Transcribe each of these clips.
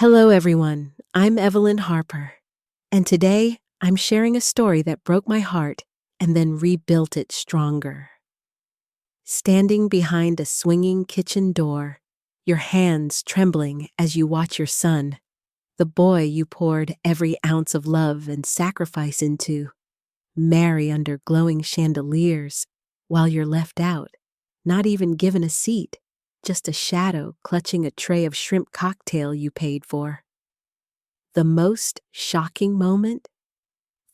Hello, everyone. I'm Evelyn Harper, and today I'm sharing a story that broke my heart and then rebuilt it stronger. Standing behind a swinging kitchen door, your hands trembling as you watch your son, the boy you poured every ounce of love and sacrifice into, marry under glowing chandeliers while you're left out, not even given a seat, just a shadow clutching a tray of shrimp cocktail you paid for. The most shocking moment?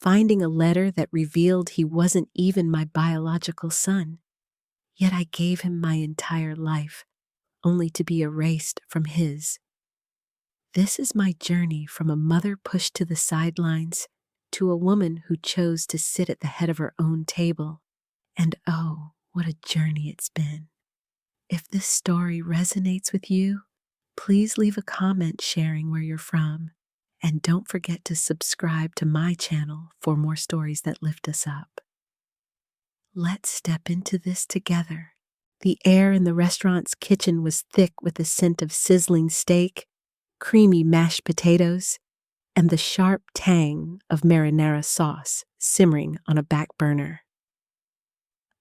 Finding a letter that revealed he wasn't even my biological son. Yet I gave him my entire life, only to be erased from his. This is my journey from a mother pushed to the sidelines to a woman who chose to sit at the head of her own table. And oh, what a journey it's been. If this story resonates with you, please leave a comment sharing where you're from. And don't forget to subscribe to my channel for more stories that lift us up. Let's step into this together. The air in the restaurant's kitchen was thick with the scent of sizzling steak, creamy mashed potatoes, and the sharp tang of marinara sauce simmering on a back burner.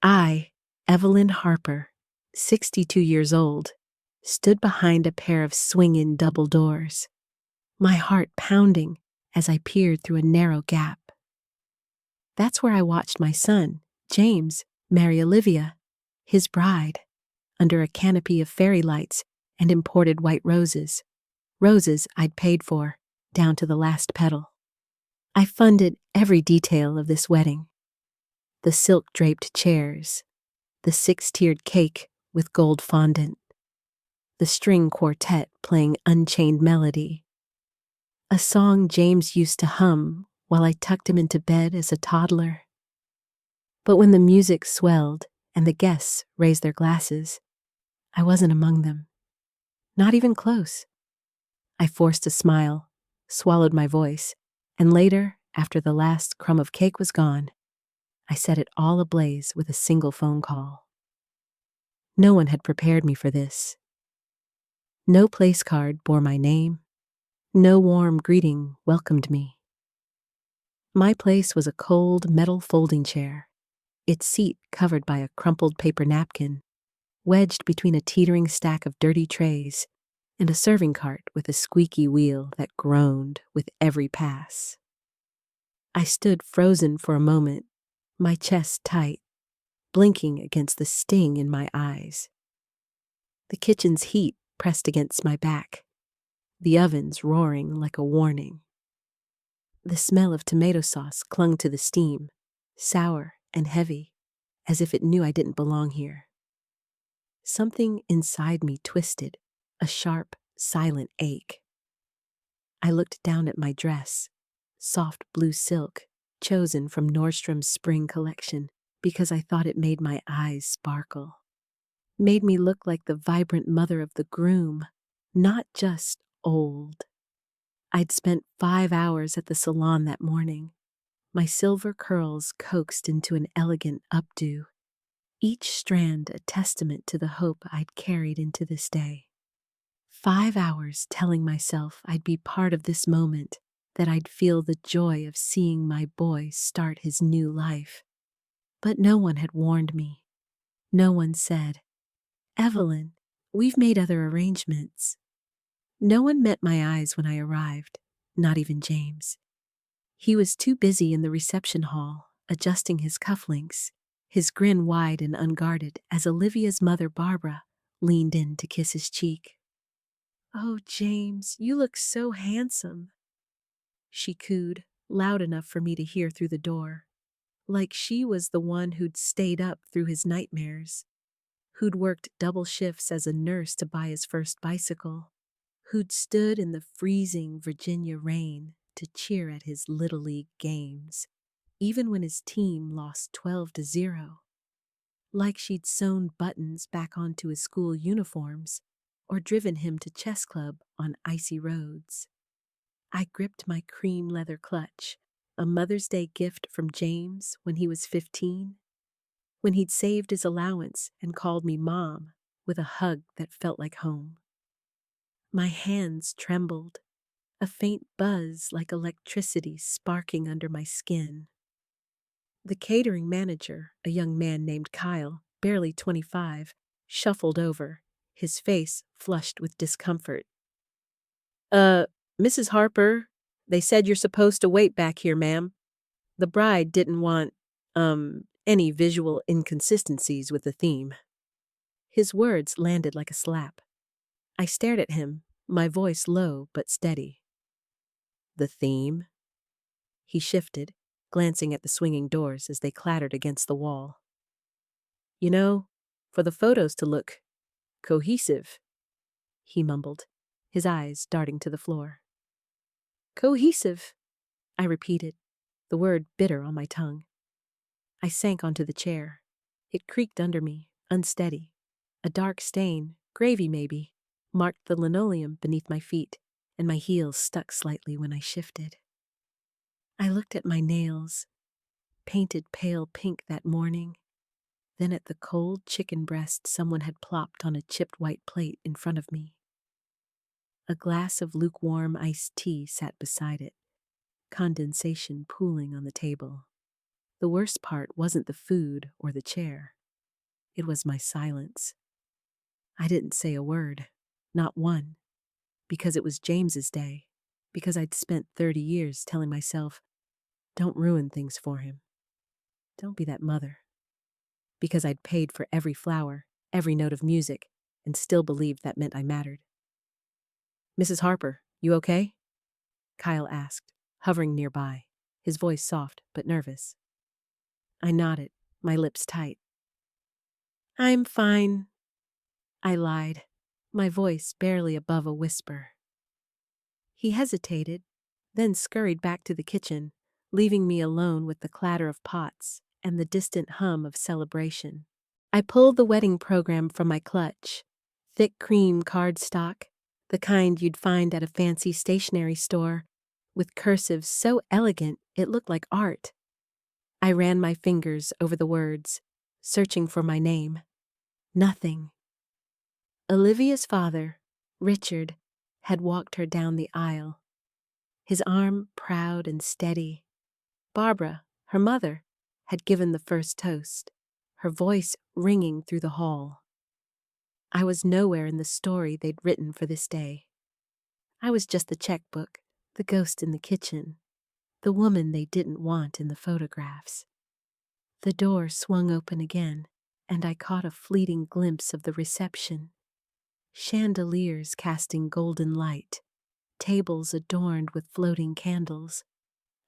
I, Evelyn Harper, 62 years old, stood behind a pair of swinging double doors, my heart pounding as I peered through a narrow gap. That's where I watched my son, James, marry Olivia, his bride, under a canopy of fairy lights and imported white roses, roses I'd paid for, down to the last petal. I funded every detail of this wedding. The silk-draped chairs, the 6-tiered cake with gold fondant, the string quartet playing Unchained Melody, a song James used to hum while I tucked him into bed as a toddler. But when the music swelled and the guests raised their glasses, I wasn't among them. Not even close. I forced a smile, swallowed my voice, and later, after the last crumb of cake was gone, I set it all ablaze with a single phone call. No one had prepared me for this. No place card bore my name. No warm greeting welcomed me. My place was a cold metal folding chair, its seat covered by a crumpled paper napkin, wedged between a teetering stack of dirty trays and a serving cart with a squeaky wheel that groaned with every pass. I stood frozen for a moment, my chest tight, blinking against the sting in my eyes. The kitchen's heat pressed against my back, the ovens roaring like a warning. The smell of tomato sauce clung to the steam, sour and heavy, as if it knew I didn't belong here. Something inside me twisted, a sharp, silent ache. I looked down at my dress, soft blue silk, chosen from Nordstrom's spring collection because I thought it made my eyes sparkle. Made me look like the vibrant mother of the groom, not just old. I'd spent 5 hours at the salon that morning, my silver curls coaxed into an elegant updo, each strand a testament to the hope I'd carried into this day. 5 hours telling myself I'd be part of this moment, that I'd feel the joy of seeing my boy start his new life. But no one had warned me. No one said, "Evelyn, we've made other arrangements." No one met my eyes when I arrived, not even James. He was too busy in the reception hall, adjusting his cufflinks, his grin wide and unguarded as Olivia's mother, Barbara, leaned in to kiss his cheek. "Oh, James, you look so handsome," she cooed, loud enough for me to hear through the door, like she was the one who'd stayed up through his nightmares, who'd worked double shifts as a nurse to buy his first bicycle, who'd stood in the freezing Virginia rain to cheer at his Little League games, even when his team lost 12-0. Like she'd sewn buttons back onto his school uniforms or driven him to chess club on icy roads. I gripped my cream leather clutch, a Mother's Day gift from James when he was 15, when he'd saved his allowance and called me Mom with a hug that felt like home. My hands trembled, a faint buzz like electricity sparking under my skin. The catering manager, a young man named Kyle, barely 25, shuffled over, his face flushed with discomfort. Uh, Mrs. Harper, they said you're supposed to wait back here, ma'am. The bride didn't want, any visual inconsistencies with the theme. His words landed like a slap. I stared at him, my voice low but steady. The theme? He shifted, glancing at the swinging doors as they clattered against the wall. You know, for the photos to look cohesive, he mumbled, his eyes darting to the floor. Cohesive, I repeated, the word bitter on my tongue. I sank onto the chair. It creaked under me, unsteady. A dark stain, gravy maybe, marked the linoleum beneath my feet, and my heels stuck slightly when I shifted. I looked at my nails, painted pale pink that morning, then at the cold chicken breast someone had plopped on a chipped white plate in front of me. A glass of lukewarm iced tea sat beside it, condensation pooling on the table. The worst part wasn't the food or the chair. It was my silence. I didn't say a word, not one, because it was James's day, because I'd spent 30 years telling myself, don't ruin things for him. Don't be that mother. Because I'd paid for every flower, every note of music, and still believed that meant I mattered. Mrs. Harper, you okay? Kyle asked, hovering nearby, his voice soft but nervous. I nodded, my lips tight. I'm fine, I lied, my voice barely above a whisper. He hesitated, then scurried back to the kitchen, leaving me alone with the clatter of pots and the distant hum of celebration. I pulled the wedding program from my clutch, thick cream cardstock, the kind you'd find at a fancy stationery store, with cursive so elegant it looked like art. I ran my fingers over the words, searching for my name. Nothing. Olivia's father, Richard, had walked her down the aisle, his arm proud and steady. Barbara, her mother, had given the first toast, her voice ringing through the hall. I was nowhere in the story they'd written for this day. I was just the checkbook, the ghost in the kitchen, the woman they didn't want in the photographs. The door swung open again, and I caught a fleeting glimpse of the reception. Chandeliers casting golden light, tables adorned with floating candles,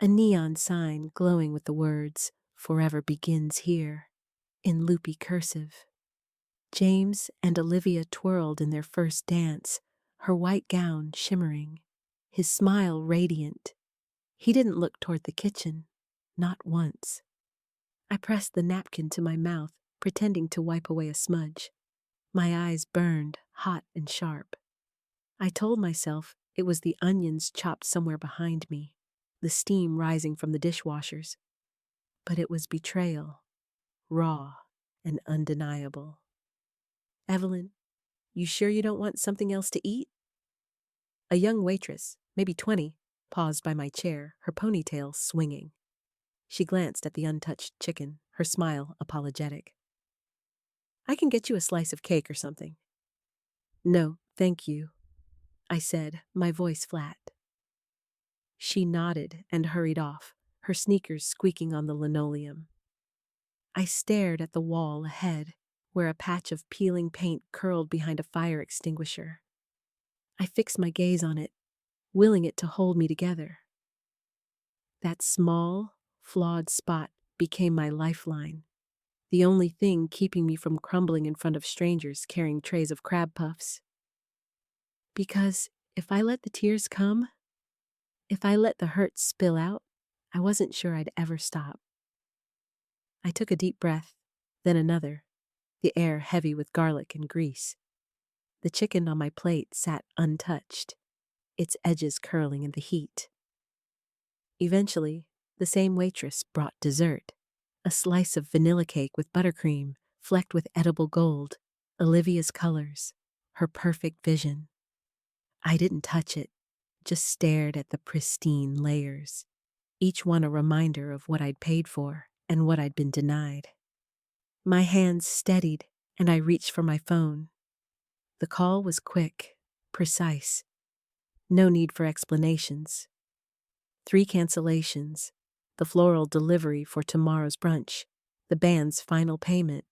a neon sign glowing with the words, "Forever begins here," in loopy cursive. James and Olivia twirled in their first dance, her white gown shimmering, his smile radiant. He didn't look toward the kitchen, not once. I pressed the napkin to my mouth, pretending to wipe away a smudge. My eyes burned, hot and sharp. I told myself it was the onions chopped somewhere behind me, the steam rising from the dishwashers. But it was betrayal, raw and undeniable. Evelyn, you sure you don't want something else to eat? A young waitress, maybe 20, paused by my chair, her ponytail swinging. She glanced at the untouched chicken, her smile apologetic. I can get you a slice of cake or something. No, thank you, I said, my voice flat. She nodded and hurried off, her sneakers squeaking on the linoleum. I stared at the wall ahead, where a patch of peeling paint curled behind a fire extinguisher. I fixed my gaze on it, willing it to hold me together. That small, flawed spot became my lifeline, the only thing keeping me from crumbling in front of strangers carrying trays of crab puffs. Because if I let the tears come, if I let the hurt spill out, I wasn't sure I'd ever stop. I took a deep breath, then another, the air heavy with garlic and grease. The chicken on my plate sat untouched, its edges curling in the heat. Eventually, the same waitress brought dessert, a slice of vanilla cake with buttercream, flecked with edible gold, Olivia's colors, her perfect vision. I didn't touch it, just stared at the pristine layers, each one a reminder of what I'd paid for and what I'd been denied. My hands steadied, and I reached for my phone. The call was quick, precise. No need for explanations. 3 cancellations, the floral delivery for tomorrow's brunch, the band's final payment,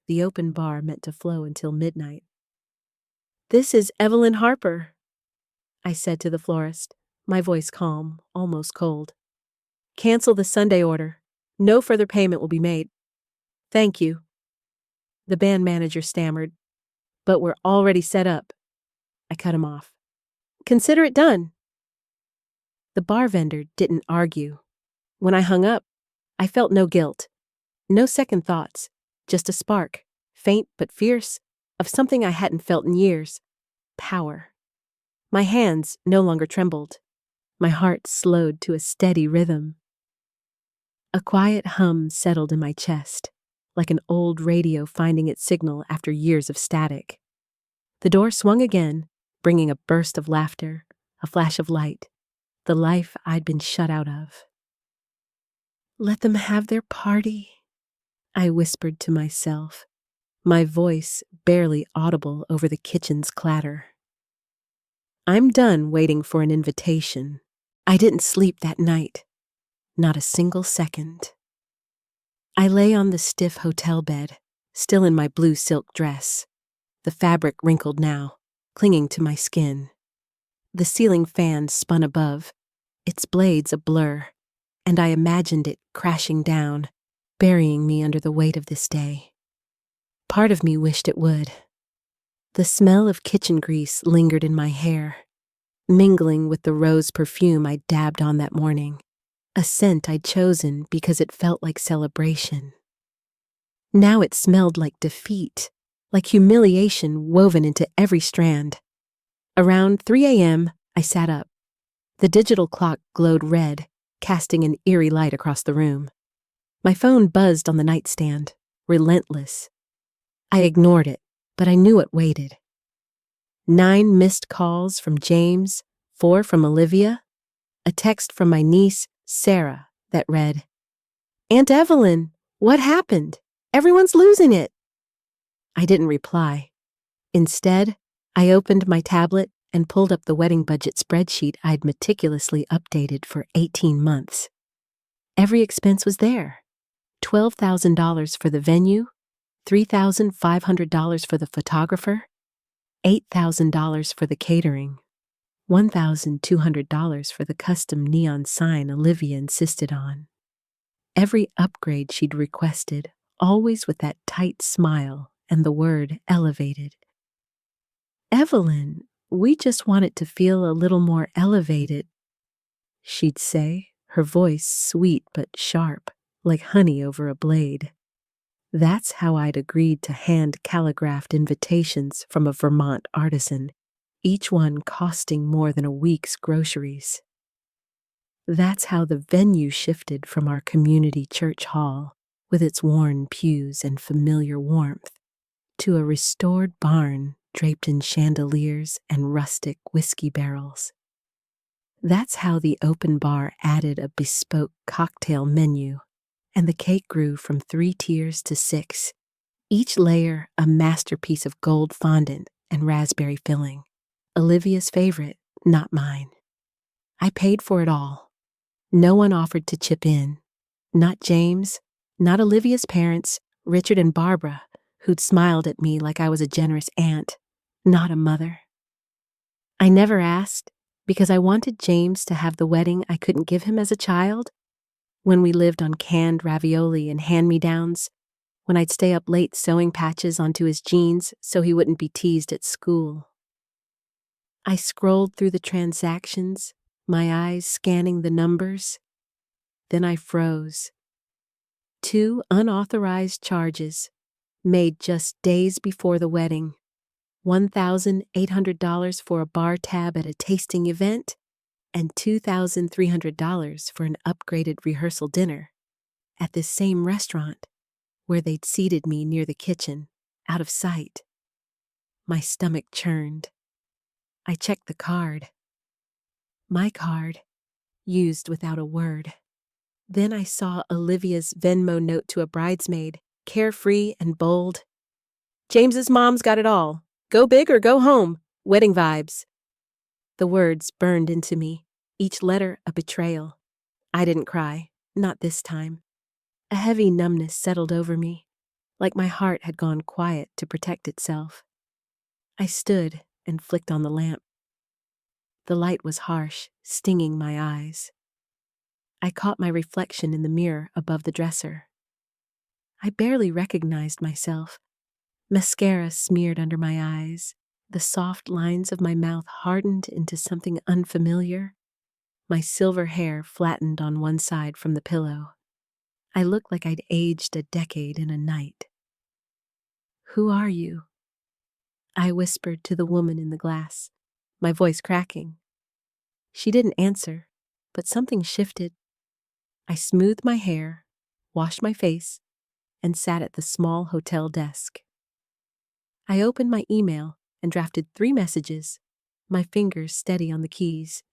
the open bar meant to flow until midnight. "This is Evelyn Harper," I said to the florist, my voice calm, almost cold. "Cancel the Sunday order. No further payment will be made." "Thank you." The band manager stammered. "But we're already set up." I cut him off. "Consider it done." The bar vendor didn't argue. When I hung up, I felt no guilt, no second thoughts, just a spark, faint but fierce, of something I hadn't felt in years: power. My hands no longer trembled. My heart slowed to a steady rhythm. A quiet hum settled in my chest, like an old radio finding its signal after years of static. The door swung again, bringing a burst of laughter, a flash of light, the life I'd been shut out of. "Let them have their party," I whispered to myself, my voice barely audible over the kitchen's clatter. I'm done waiting for an invitation. I didn't sleep that night, not a single second. I lay on the stiff hotel bed, still in my blue silk dress, the fabric wrinkled now, clinging to my skin. The ceiling fan spun above, its blades a blur, and I imagined it crashing down, burying me under the weight of this day. Part of me wished it would. The smell of kitchen grease lingered in my hair, mingling with the rose perfume I dabbed on that morning, a scent I'd chosen because it felt like celebration. Now it smelled like defeat, like humiliation woven into every strand. Around 3 a.m., I sat up. The digital clock glowed red, casting an eerie light across the room. My phone buzzed on the nightstand, relentless. I ignored it, but I knew it waited. 9 missed calls from James, 4 from Olivia, a text from my niece, Sarah, that read, "Aunt Evelyn, what happened? Everyone's losing it." I didn't reply. Instead, I opened my tablet and pulled up the wedding budget spreadsheet I'd meticulously updated for 18 months. Every expense was there. $12,000 for the venue, $3,500 for the photographer, $8,000 for the catering, $1,200 for the custom neon sign Olivia insisted on. Every upgrade she'd requested, always with that tight smile and the word elevated. "Evelyn, we just want it to feel a little more elevated," she'd say, her voice sweet but sharp, like honey over a blade. That's how I'd agreed to hand calligraphed invitations from a Vermont artisan, each one costing more than a week's groceries. That's how the venue shifted from our community church hall, with its worn pews and familiar warmth, to a restored barn draped in chandeliers and rustic whiskey barrels. That's how the open bar added a bespoke cocktail menu, and the cake grew from 3 tiers to 6, each layer a masterpiece of gold fondant and raspberry filling. Olivia's favorite, not mine. I paid for it all. No one offered to chip in. Not James, not Olivia's parents, Richard and Barbara, who'd smiled at me like I was a generous aunt, not a mother. I never asked because I wanted James to have the wedding I couldn't give him as a child, when we lived on canned ravioli and hand-me-downs, when I'd stay up late sewing patches onto his jeans so he wouldn't be teased at school. I scrolled through the transactions, my eyes scanning the numbers. Then I froze. 2 unauthorized charges, made just days before the wedding. $1,800 for a bar tab at a tasting event, and $2,300 for an upgraded rehearsal dinner at this same restaurant where they'd seated me near the kitchen, out of sight. My stomach churned. I checked the card. My card, used without a word. Then I saw Olivia's Venmo note to a bridesmaid, carefree and bold. James's mom's got it all. Go big or go home. Wedding vibes. The words burned into me, each letter a betrayal. I didn't cry, not this time. A heavy numbness settled over me, like my heart had gone quiet to protect itself. I stood and flicked on the lamp. The light was harsh, stinging my eyes. I caught my reflection in the mirror above the dresser. I barely recognized myself. Mascara smeared under my eyes, the soft lines of my mouth hardened into something unfamiliar. My silver hair flattened on one side from the pillow. I looked like I'd aged a decade in a night. Who are you? I whispered to the woman in the glass, my voice cracking. She didn't answer, but something shifted. I smoothed my hair, washed my face, and sat at the small hotel desk. I opened my email and drafted 3 messages, my fingers steady on the keys.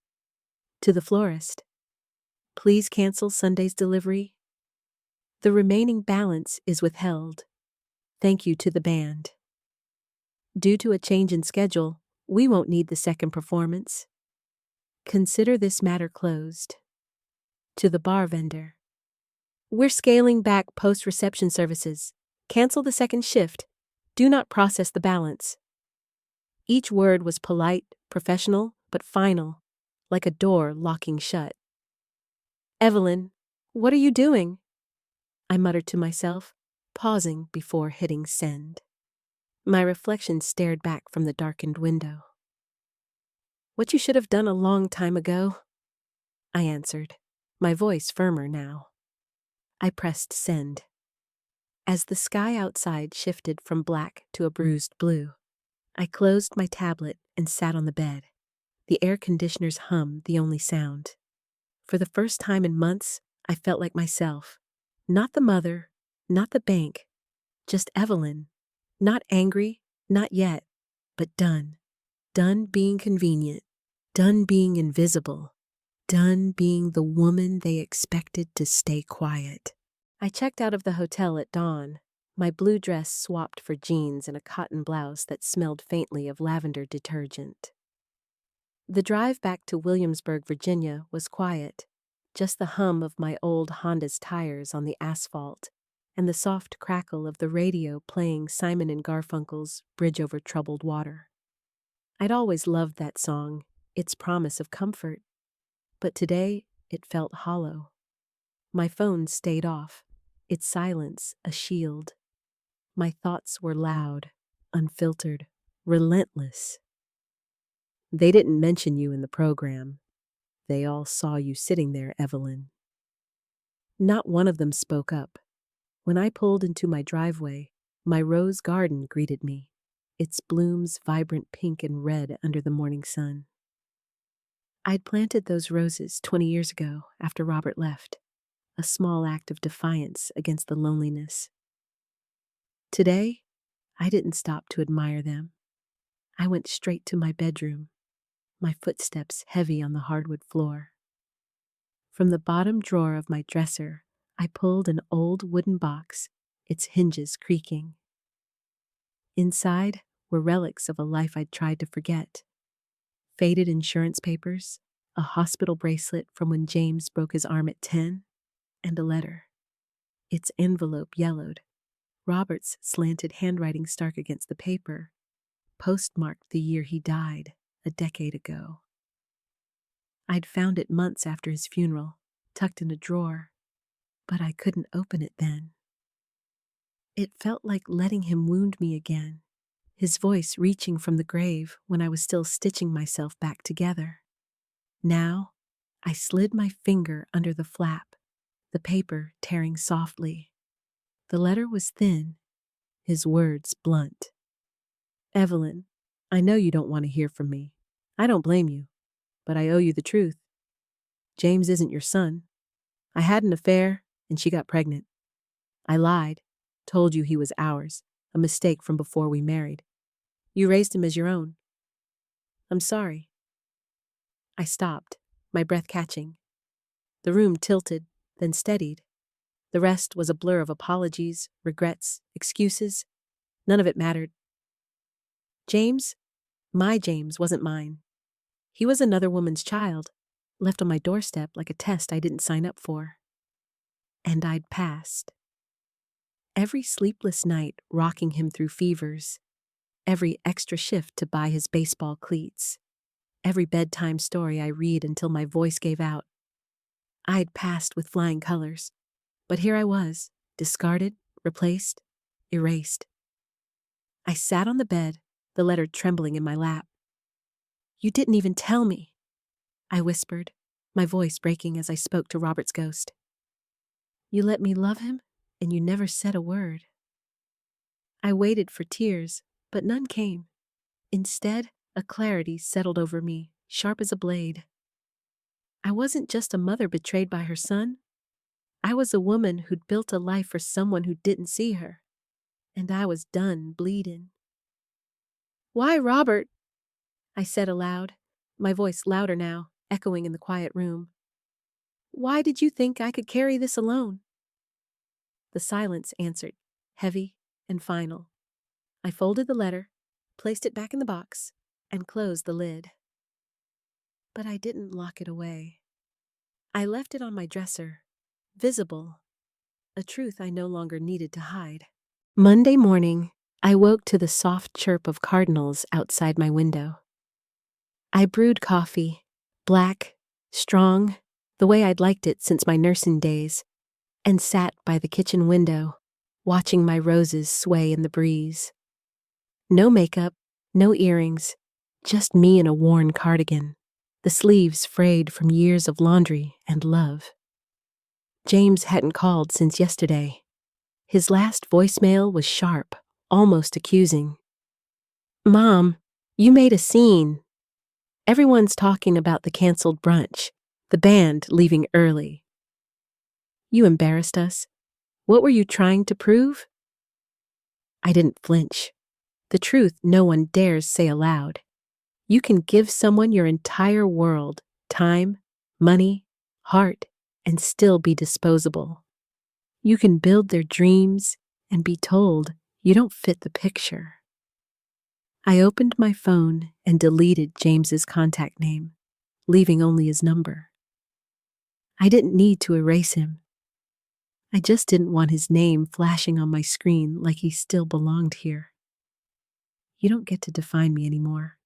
To the florist. Please cancel Sunday's delivery. The remaining balance is withheld. Thank you to the band. Due to a change in schedule, we won't need the second performance. Consider this matter closed. To the bar vendor. We're scaling back post-reception services. Cancel the second shift. Do not process the balance. Each word was polite, professional, but final, like a door locking shut. Evelyn, what are you doing? I muttered to myself, pausing before hitting send. My reflection stared back from the darkened window. What you should have done a long time ago, I answered, my voice firmer now. I pressed send. As the sky outside shifted from black to a bruised blue, I closed my tablet and sat on the bed, the air conditioner's hum the only sound. For the first time in months, I felt like myself. Not the mother, not the bank, just Evelyn. Not angry, not yet, but done. Done being convenient, done being invisible, done being the woman they expected to stay quiet. I checked out of the hotel at dawn, my blue dress swapped for jeans and a cotton blouse that smelled faintly of lavender detergent. The drive back to Williamsburg, Virginia was quiet, just the hum of my old Honda's tires on the asphalt and the soft crackle of the radio playing Simon and Garfunkel's Bridge Over Troubled Water. I'd always loved that song, its promise of comfort, but today it felt hollow. My phone stayed off, its silence a shield. My thoughts were loud, unfiltered, relentless. They didn't mention you in the program. They all saw you sitting there, Evelyn. Not one of them spoke up. When I pulled into my driveway, my rose garden greeted me, its blooms vibrant pink and red under the morning sun. I'd planted those roses 20 years ago after Robert left, a small act of defiance against the loneliness. Today, I didn't stop to admire them. I went straight to my bedroom, my footsteps heavy on the hardwood floor. From the bottom drawer of my dresser, I pulled an old wooden box, its hinges creaking. Inside were relics of a life I'd tried to forget. Faded insurance papers, a hospital bracelet from when James broke his arm at 10, and a letter. Its envelope yellowed. Robert's slanted handwriting stark against the paper, postmarked the year he died, a decade ago. I'd found it months after his funeral, tucked in a drawer, but I couldn't open it then. It felt like letting him wound me again, his voice reaching from the grave when I was still stitching myself back together. Now, I slid my finger under the flap, the paper tearing softly. The letter was thin, his words blunt. Evelyn, I know you don't want to hear from me. I don't blame you, but I owe you the truth. James isn't your son. I had an affair, and she got pregnant. I lied, told you he was ours, a mistake from before we married. You raised him as your own. I'm sorry. I stopped, my breath catching. The room tilted, then steadied. The rest was a blur of apologies, regrets, excuses. None of it mattered. James, my James, wasn't mine. He was another woman's child, left on my doorstep like a test I didn't sign up for. And I'd passed. Every sleepless night rocking him through fevers, every extra shift to buy his baseball cleats, every bedtime story I read until my voice gave out. I'd passed with flying colors, but here I was, discarded, replaced, erased. I sat on the bed, the letter trembling in my lap. "You didn't even tell me," I whispered, my voice breaking as I spoke to Robert's ghost. "You let me love him, and you never said a word." I waited for tears, but none came. Instead, a clarity settled over me, sharp as a blade. I wasn't just a mother betrayed by her son. I was a woman who'd built a life for someone who didn't see her. And I was done bleeding. "Why, Robert?" I said aloud, my voice louder now, echoing in the quiet room. "Why did you think I could carry this alone?" The silence answered, heavy and final. I folded the letter, placed it back in the box, and closed the lid. But I didn't lock it away. I left it on my dresser, visible, a truth I no longer needed to hide. Monday morning, I woke to the soft chirp of cardinals outside my window. I brewed coffee, black, strong, the way I'd liked it since my nursing days, and sat by the kitchen window, watching my roses sway in the breeze. No makeup, no earrings, just me in a worn cardigan, the sleeves frayed from years of laundry and love. James hadn't called since yesterday. His last voicemail was sharp, almost accusing. "Mom, you made a scene. Everyone's talking about the canceled brunch, the band leaving early. You embarrassed us. What were you trying to prove?" I didn't flinch. The truth no one dares say aloud. You can give someone your entire world, time, money, heart, and still be disposable. You can build their dreams and be told you don't fit the picture. I opened my phone and deleted James's contact name, leaving only his number. I didn't need to erase him. I just didn't want his name flashing on my screen like he still belonged here. "You don't get to define me anymore,"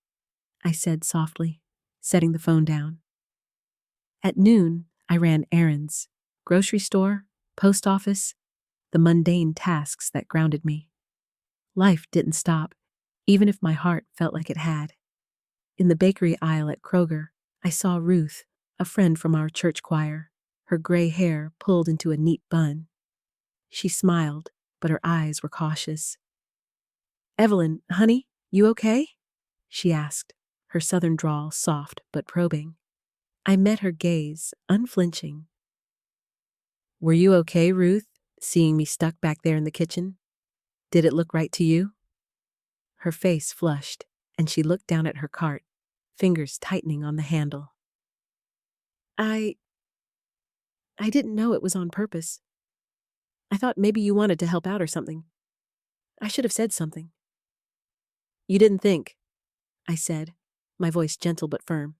I said softly, setting the phone down. At noon, I ran errands, grocery store, post office, the mundane tasks that grounded me. Life didn't stop, even if my heart felt like it had. In the bakery aisle at Kroger, I saw Ruth, a friend from our church choir, her gray hair pulled into a neat bun. She smiled, but her eyes were cautious. "Evelyn, honey, you okay?" she asked, her southern drawl soft but probing. I met her gaze, unflinching. "Were you okay, Ruth, seeing me stuck back there in the kitchen? Did it look right to you?" Her face flushed, and she looked down at her cart, fingers tightening on the handle. I didn't know it was on purpose. I thought maybe you wanted to help out or something. I should have said something." "You didn't think," I said, my voice gentle but firm.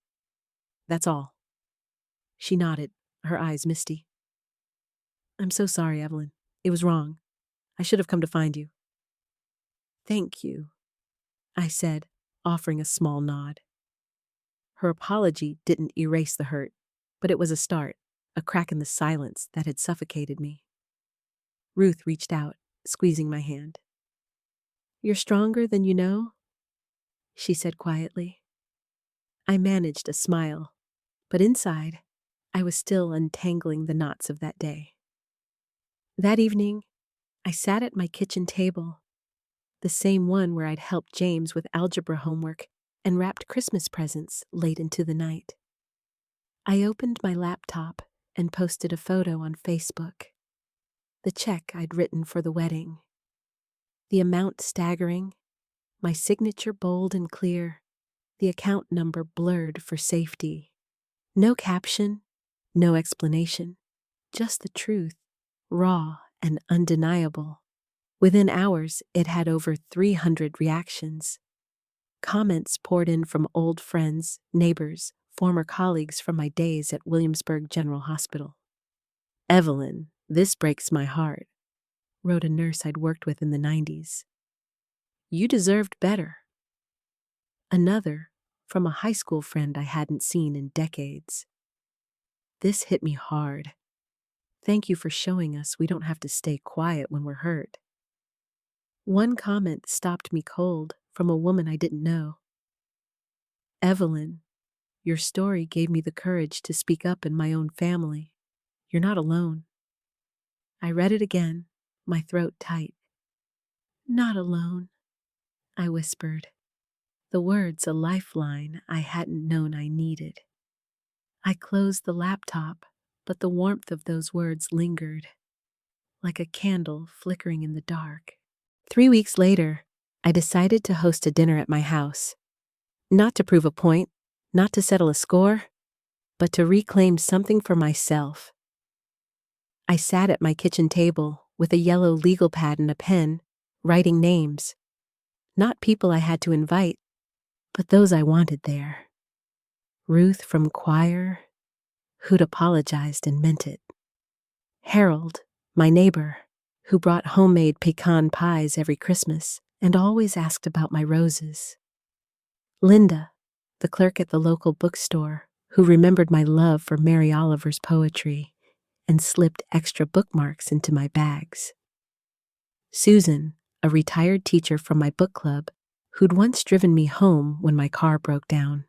"That's all." She nodded, her eyes misty. "I'm so sorry, Evelyn. It was wrong. I should have come to find you." "Thank you," I said, offering a small nod. Her apology didn't erase the hurt, but it was a start, a crack in the silence that had suffocated me. Ruth reached out, squeezing my hand. "You're stronger than you know," she said quietly. I managed a smile, but inside, I was still untangling the knots of that day. That evening, I sat at my kitchen table, the same one where I'd helped James with algebra homework and wrapped Christmas presents late into the night. I opened my laptop and posted a photo on Facebook. The check I'd written for the wedding. The amount staggering, my signature bold and clear, the account number blurred for safety. No caption, no explanation, just the truth, raw and undeniable. Within hours, it had over 300 reactions. Comments poured in from old friends, neighbors, former colleagues from my days at Williamsburg General Hospital. "Evelyn, this breaks my heart," wrote a nurse I'd worked with in the 90s. "You deserved better." Another, from a high school friend I hadn't seen in decades. "This hit me hard. Thank you for showing us we don't have to stay quiet when we're hurt." One comment stopped me cold from a woman I didn't know. "Evelyn, your story gave me the courage to speak up in my own family. You're not alone." I read it again, my throat tight. "Not alone," I whispered, the words a lifeline I hadn't known I needed. I closed the laptop, but the warmth of those words lingered, like a candle flickering in the dark. 3 weeks later, I decided to host a dinner at my house. Not to prove a point, not to settle a score, but to reclaim something for myself. I sat at my kitchen table with a yellow legal pad and a pen, writing names. Not people I had to invite, but those I wanted there. Ruth from choir, who'd apologized and meant it. Harold, my neighbor, who brought homemade pecan pies every Christmas and always asked about my roses. Linda, the clerk at the local bookstore, who remembered my love for Mary Oliver's poetry and slipped extra bookmarks into my bags. Susan, a retired teacher from my book club, who'd once driven me home when my car broke down.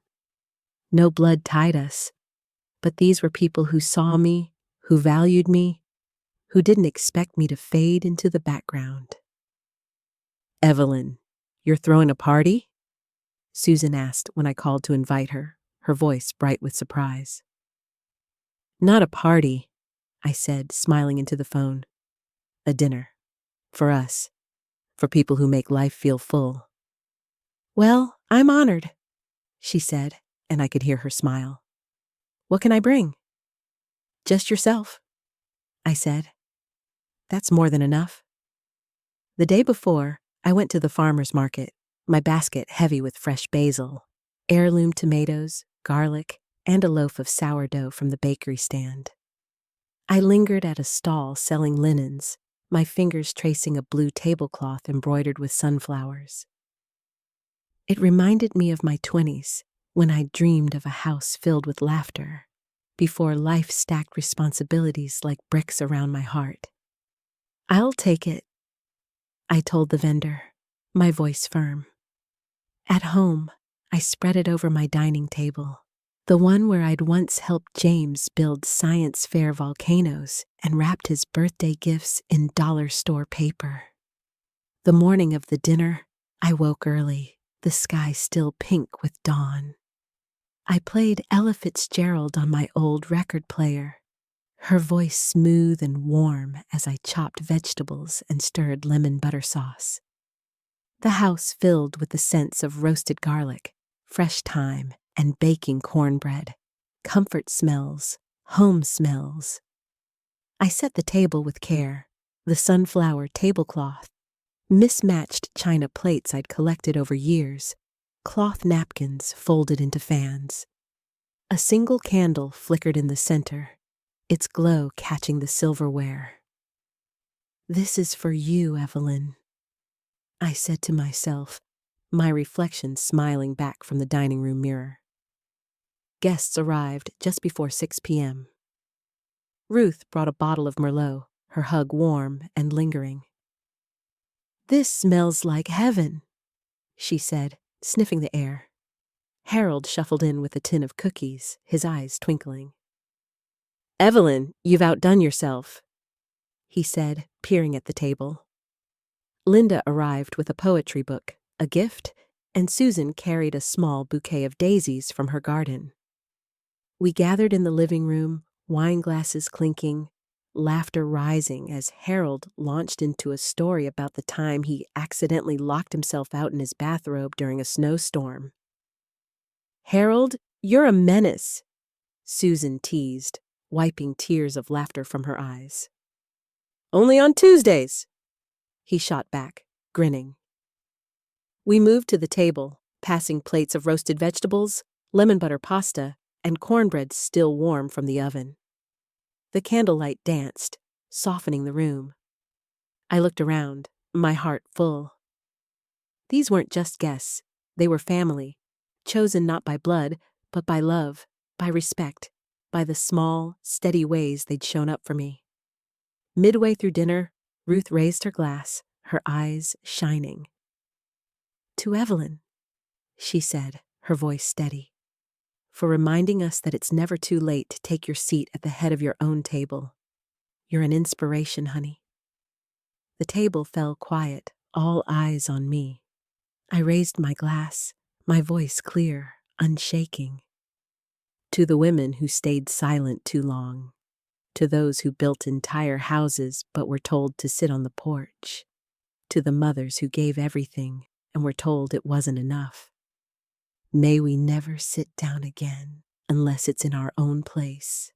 No blood tied us, but these were people who saw me, who valued me, who didn't expect me to fade into the background. "Evelyn, you're throwing a party?" Susan asked when I called to invite her, her voice bright with surprise. "Not a party," I said, smiling into the phone. "A dinner. For us. For people who make life feel full." "Well, I'm honored," she said, and I could hear her smile. "What can I bring?" "Just yourself," I said. "That's more than enough." The day before, I went to the farmer's market, my basket heavy with fresh basil, heirloom tomatoes, garlic, and a loaf of sourdough from the bakery stand. I lingered at a stall selling linens, my fingers tracing a blue tablecloth embroidered with sunflowers. It reminded me of my 20s, when I dreamed of a house filled with laughter, before life stacked responsibilities like bricks around my heart. "I'll take it," I told the vendor, my voice firm. At home, I spread it over my dining table, the one where I'd once helped James build science fair volcanoes and wrapped his birthday gifts in dollar store paper. The morning of the dinner, I woke early, the sky still pink with dawn. I played Ella Fitzgerald on my old record player, her voice smooth and warm as I chopped vegetables and stirred lemon butter sauce. The house filled with the scents of roasted garlic, fresh thyme, and baking cornbread, comfort smells, home smells. I set the table with care, the sunflower tablecloth, mismatched china plates I'd collected over years, cloth napkins folded into fans. A single candle flickered in the center, its glow catching the silverware. "This is for you, Evelyn," I said to myself, my reflection smiling back from the dining room mirror. Guests arrived just before 6 p.m. Ruth brought a bottle of Merlot, her hug warm and lingering. "This smells like heaven," she said, sniffing the air. Harold shuffled in with a tin of cookies, his eyes twinkling. "Evelyn, you've outdone yourself," he said, peering at the table. Linda arrived with a poetry book, a gift, and Susan carried a small bouquet of daisies from her garden. We gathered in the living room, wine glasses clinking, laughter rising as Harold launched into a story about the time he accidentally locked himself out in his bathrobe during a snowstorm. "Harold, you're a menace," Susan teased, wiping tears of laughter from her eyes. "Only on Tuesdays," he shot back, grinning. We moved to the table, passing plates of roasted vegetables, lemon butter pasta, and cornbread still warm from the oven. The candlelight danced, softening the room. I looked around, my heart full. These weren't just guests, they were family, chosen not by blood, but by love, by respect, by the small, steady ways they'd shown up for me. Midway through dinner, Ruth raised her glass, her eyes shining. "To Evelyn," she said, her voice steady, "for reminding us that it's never too late to take your seat at the head of your own table. You're an inspiration, honey." The table fell quiet, all eyes on me. I raised my glass, my voice clear, unshaking. "To the women who stayed silent too long. To those who built entire houses but were told to sit on the porch. To the mothers who gave everything and were told it wasn't enough. May we never sit down again unless it's in our own place."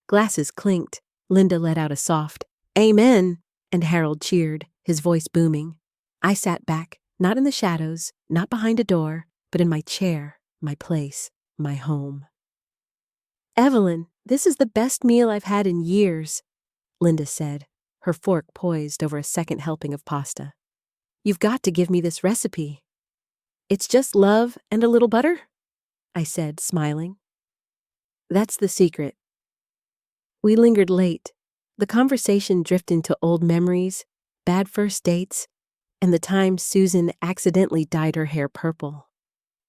Glasses clinked. Linda let out a soft, "Amen," and Harold cheered, his voice booming. I sat back, not in the shadows, not behind a door, but in my chair, my place, my home. "Evelyn, this is the best meal I've had in years," Linda said, her fork poised over a second helping of pasta. "You've got to give me this recipe." "It's just love and a little butter?" I said, smiling. "That's the secret." We lingered late. The conversation drifted into old memories, bad first dates, and the time Susan accidentally dyed her hair purple.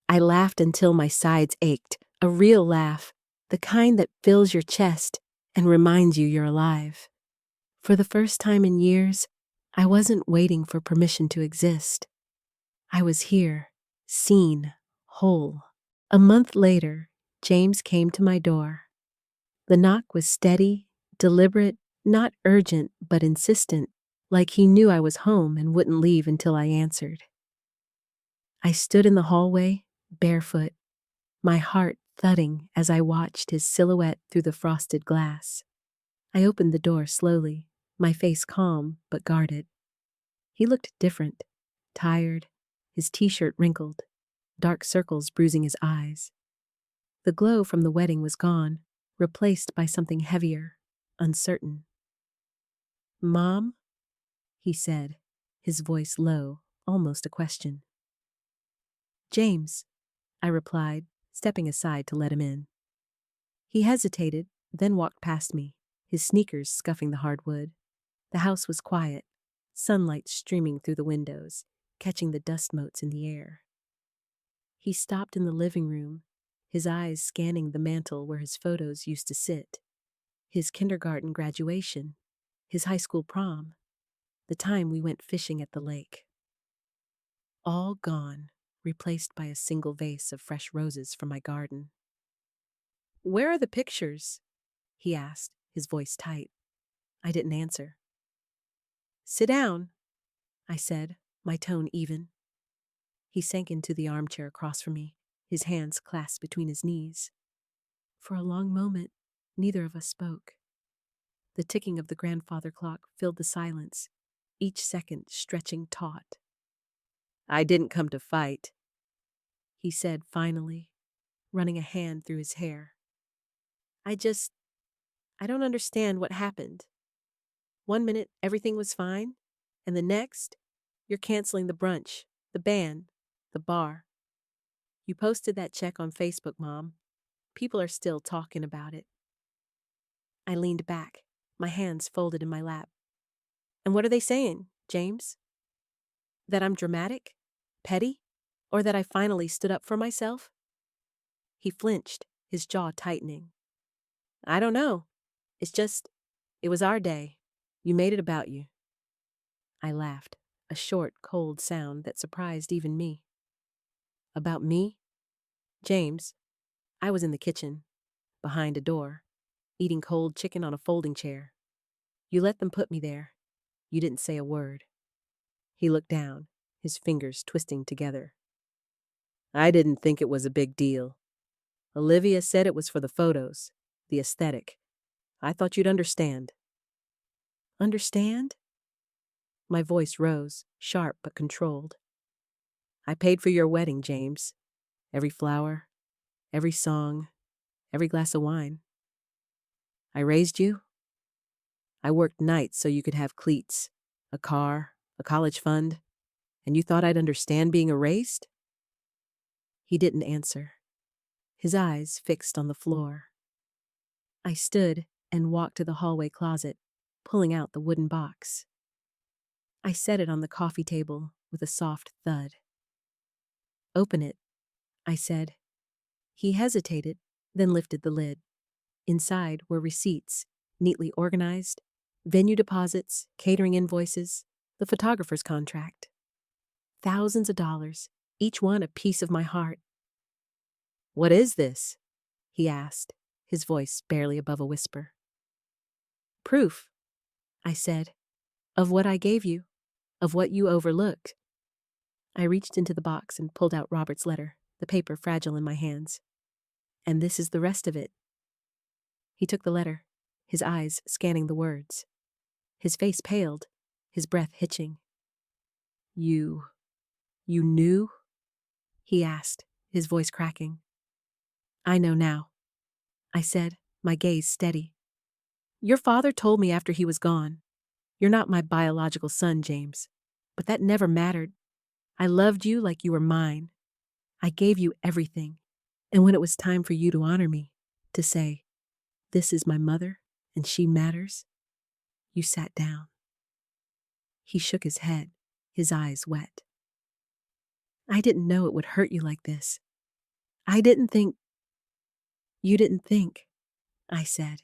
I laughed until my sides ached, a real laugh, the kind that fills your chest and reminds you you're alive. For the first time in years, I wasn't waiting for permission to exist. I was here, seen, whole. A month later, James came to my door. The knock was steady, deliberate, not urgent but insistent, like he knew I was home and wouldn't leave until I answered. I stood in the hallway, barefoot, my heart thudding as I watched his silhouette through the frosted glass. I opened the door slowly, my face calm but guarded. He looked different, tired, his t-shirt wrinkled, dark circles bruising his eyes. The glow from the wedding was gone, replaced by something heavier, uncertain. "Mom?" he said, his voice low, almost a question. "James," I replied, stepping aside to let him in. He hesitated, then walked past me, his sneakers scuffing the hardwood. The house was quiet, sunlight streaming through the windows, catching the dust motes in the air. He stopped in the living room, his eyes scanning the mantel where his photos used to sit. His kindergarten graduation, his high school prom, the time we went fishing at the lake. All gone, replaced by a single vase of fresh roses from my garden. "Where are the pictures?" he asked, his voice tight. I didn't answer. "Sit down," I said, my tone even. He sank into the armchair across from me, his hands clasped between his knees. For a long moment, neither of us spoke. The ticking of the grandfather clock filled the silence, each second stretching taut. "I didn't come to fight," he said finally, running a hand through his hair. I don't understand what happened. One minute, everything was fine, and the next, you're canceling the brunch, the band, the bar. You posted that check on Facebook, Mom. People are still talking about it." I leaned back, my hands folded in my lap. "And what are they saying, James? That I'm dramatic? Petty? Or that I finally stood up for myself?" He flinched, his jaw tightening. "I don't know. It was our day. You made it about you." I laughed, a short, cold sound that surprised even me. "About me? James, I was in the kitchen, behind a door, eating cold chicken on a folding chair. You let them put me there. You didn't say a word." He looked down, his fingers twisting together. "I didn't think it was a big deal." Olivia said it was for the photos, the aesthetic. I thought you'd understand. Understand? My voice rose, sharp but controlled. I paid for your wedding, James. Every flower, every song, every glass of wine. I raised you. I worked nights so you could have cleats, a car, a college fund, and you thought I'd understand being erased? He didn't answer, his eyes fixed on the floor. I stood and walked to the hallway closet, pulling out the wooden box. I set it on the coffee table with a soft thud. Open it, I said. He hesitated, then lifted the lid. Inside were receipts, neatly organized, venue deposits, catering invoices, the photographer's contract. Thousands of dollars, each one a piece of my heart. What is this? He asked, his voice barely above a whisper. Proof, I said, of what I gave you, of what you overlooked. I reached into the box and pulled out Robert's letter, the paper fragile in my hands. And this is the rest of it. He took the letter, his eyes scanning the words. His face paled, his breath hitching. You knew? He asked, his voice cracking. I know now, I said, my gaze steady. Your father told me after he was gone. You're not my biological son, James. But that never mattered. I loved you like you were mine. I gave you everything. And when it was time for you to honor me, to say, this is my mother and she matters, you sat down. He shook his head, his eyes wet. I didn't know it would hurt you like this. I didn't think. You didn't think, I said,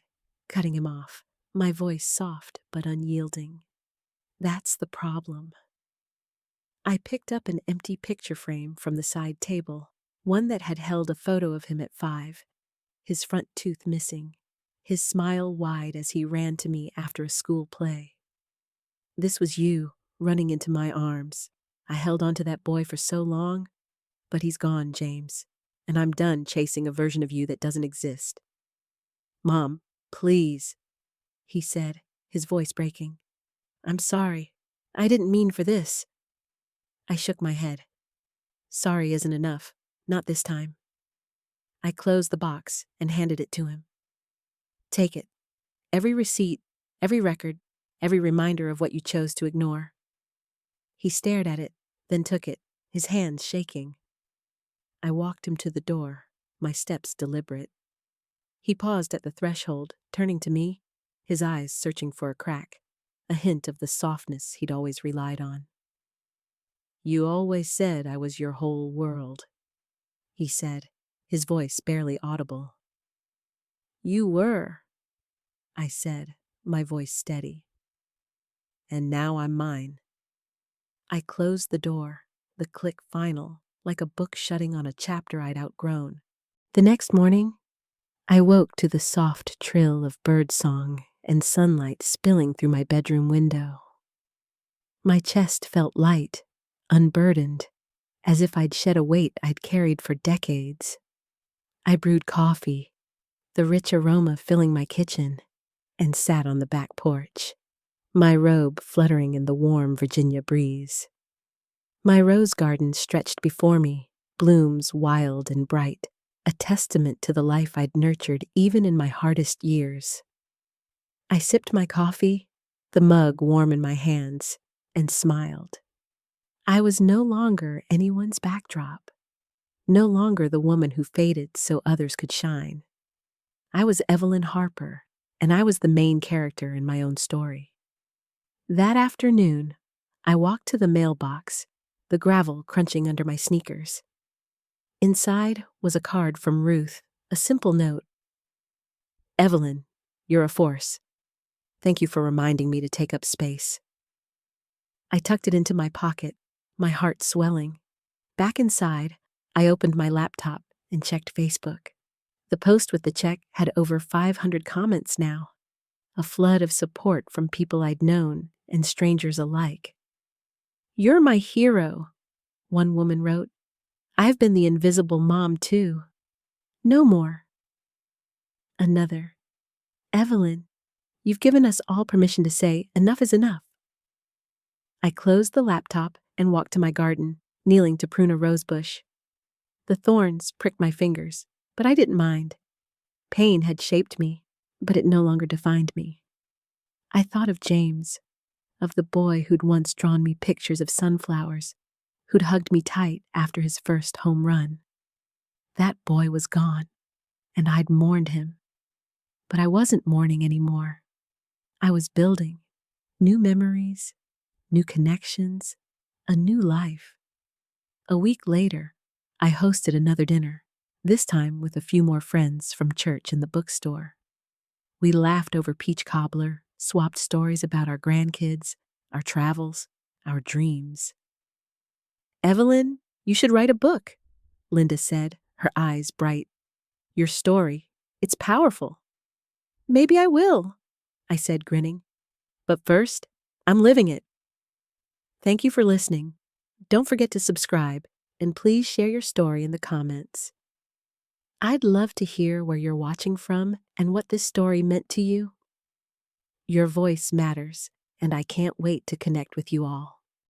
cutting him off, my voice soft but unyielding. That's the problem. I picked up an empty picture frame from the side table, one that had held a photo of him at 5, his front tooth missing, his smile wide as he ran to me after a school play. This was you, running into my arms. I held on to that boy for so long, but he's gone, James, and I'm done chasing a version of you that doesn't exist. Mom, please, he said, his voice breaking. I'm sorry. I didn't mean for this. I shook my head. Sorry isn't enough, not this time. I closed the box and handed it to him. Take it. Every receipt, every record, every reminder of what you chose to ignore. He stared at it, then took it, his hands shaking. I walked him to the door, my steps deliberate. He paused at the threshold, turning to me, his eyes searching for a crack, a hint of the softness he'd always relied on. You always said I was your whole world, he said, his voice barely audible. You were, I said, my voice steady. And now I'm mine. I closed the door, the click final, like a book shutting on a chapter I'd outgrown. The next morning, I woke to the soft trill of birdsong and sunlight spilling through my bedroom window. My chest felt light, unburdened, as if I'd shed a weight I'd carried for decades. I brewed coffee, the rich aroma filling my kitchen, and sat on the back porch, my robe fluttering in the warm Virginia breeze. My rose garden stretched before me, blooms wild and bright, a testament to the life I'd nurtured even in my hardest years. I sipped my coffee, the mug warm in my hands, and smiled. I was no longer anyone's backdrop, no longer the woman who faded so others could shine. I was Evelyn Harper, and I was the main character in my own story. That afternoon, I walked to the mailbox, the gravel crunching under my sneakers. Inside was a card from Ruth, a simple note. Evelyn, you're a force. Thank you for reminding me to take up space. I tucked it into my pocket, my heart swelling. Back inside, I opened my laptop and checked Facebook. The post with the check had over 500 comments now, a flood of support from people I'd known and strangers alike. You're my hero, one woman wrote. I've been the invisible mom too. No more. Another. Evelyn, you've given us all permission to say enough is enough. I closed the laptop and walked to my garden, kneeling to prune a rosebush. The thorns pricked my fingers, but I didn't mind. Pain had shaped me, but it no longer defined me. I thought of James, of the boy who'd once drawn me pictures of sunflowers, who'd hugged me tight after his first home run. That boy was gone, and I'd mourned him. But I wasn't mourning anymore. I was building new memories, new connections, a new life. A week later, I hosted another dinner, this time with a few more friends from church and the bookstore. We laughed over peach cobbler, swapped stories about our grandkids, our travels, our dreams. Evelyn, you should write a book, Linda said, her eyes bright. Your story, it's powerful. Maybe I will, I said, grinning. But first, I'm living it. Thank you for listening. Don't forget to subscribe, and please share your story in the comments. I'd love to hear where you're watching from and what this story meant to you. Your voice matters, and I can't wait to connect with you all.